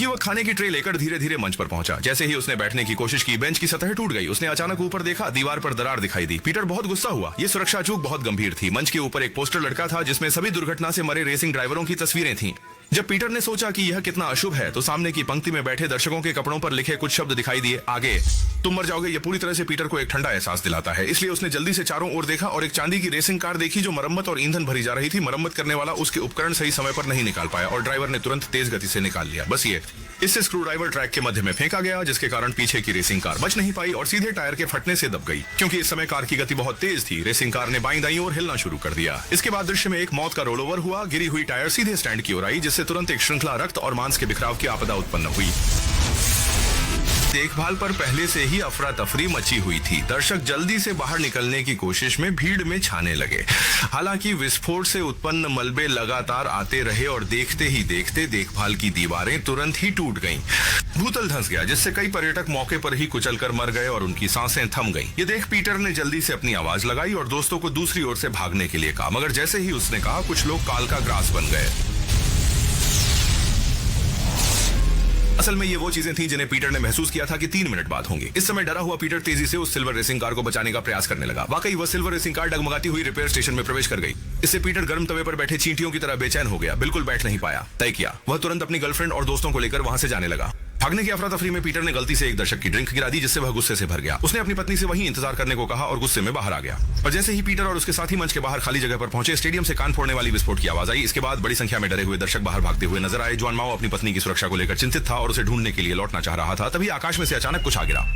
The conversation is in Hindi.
युवक खाने की ट्रे लेकर धीरे धीरे मंच पर पहुंचा। जैसे ही उसने बैठने की कोशिश की, बेंच की सतह टूट गई। उसने अचानक ऊपर देखा, दीवार पर दरार दिखाई दी। पीटर बहुत गुस्सा हुआ। ये सुरक्षा चूक बहुत गंभीर थी। मंच के ऊपर एक पोस्टर लटका था जिसमें सभी दुर्घटना से मरे रेसिंग ड्राइवरों की तस्वीरें थीं। जब पीटर ने सोचा कि यह कितना अशुभ है, तो सामने की पंक्ति में बैठे दर्शकों के कपड़ों पर लिखे कुछ शब्द दिखाई दिए, आगे तुम मर जाओगे। यह पूरी तरह से पीटर को एक ठंडा एहसास दिलाता है। इसलिए उसने जल्दी से चारों ओर देखा और एक चांदी की रेसिंग कार देखी जो मरम्मत और ईंधन भरी जा रही थी। मरम्मत करने वाला उसके उपकरण सही समय पर नहीं निकाल पाया और ड्राइवर ने तुरंत तेज गति से निकाल लिया। बस ये, इससे स्क्रू ड्राइवर ट्रैक के मध्य में फेंका गया, जिसके कारण पीछे की रेसिंग कार बच नहीं पाई और सीधे टायर के फटने से दब गई। क्योंकि इस समय कार की गति बहुत तेज थी, रेसिंग कार ने बाईं दाईं ओर हिलना शुरू कर दिया। इसके बाद दृश्य में एक मौत का रोल ओवर हुआ। गिरी हुई टायर सीधे स्टैंड की ओर आई, जिससे तुरंत एक श्रृंखला रक्त और मांस के बिखराव की आपदा उत्पन्न हुई। देखभाल पर पहले से ही अफरा तफरी मची हुई थी। दर्शक जल्दी से बाहर निकलने की कोशिश में भीड़ में छाने लगे। हालांकि विस्फोट से उत्पन्न मलबे लगातार आते रहे और देखते ही देखते देखभाल की दीवारें तुरंत ही टूट गईं। भूतल धंस गया, जिससे कई पर्यटक मौके पर ही कुचलकर मर गए और उनकी सांसें थम गईं। ये देख पीटर ने जल्दी से अपनी आवाज लगाई और दोस्तों को दूसरी ओर से भागने के लिए कहा, मगर जैसे ही उसने कहा, कुछ लोग काल का ग्रास बन गए। असल में ये वो चीजें थीं जिन्हें पीटर ने महसूस किया था कि 3 मिनट बाद होंगे। इस समय डरा हुआ पीटर तेजी से उस सिल्वर रेसिंग कार को बचाने का प्रयास करने लगा। वाकई वह सिल्वर रेसिंग कार डगमगाती हुई रिपेयर स्टेशन में प्रवेश कर गई। इससे पीटर गर्म तवे पर बैठे चींटियों की तरह बेचैन हो गया। बिल्कुल बैठ नहीं पाया। तय किया, वह तुरंत अपनी गर्लफ्रेंड और दोस्तों को लेकर वहां से जाने लगा। भागने की अफरा तफरी में पीटर ने गलती से एक दर्शक की ड्रिंक गिरा दी, जिससे वह गुस्से से भर गया। उसने अपनी पत्नी से वहीं इंतजार करने को कहा और गुस्से में बाहर आ गया। और जैसे ही पीटर और उसके साथी मंच के बाहर खाली जगह पर पहुंचे, स्टेडियम से कान फोड़ने वाली विस्फोट की आवाज आई। इसके बाद बड़ी संख्या में डरे हुए दर्शक बाहर भागते हुए नजर आए। जॉन माओ अपनी पत्नी की सुरक्षा को लेकर चिंतित था और उसे ढूंढने के लिए लौटना चाह रहा था। तभी आकाश में से अचानक कुछ आ गिरा।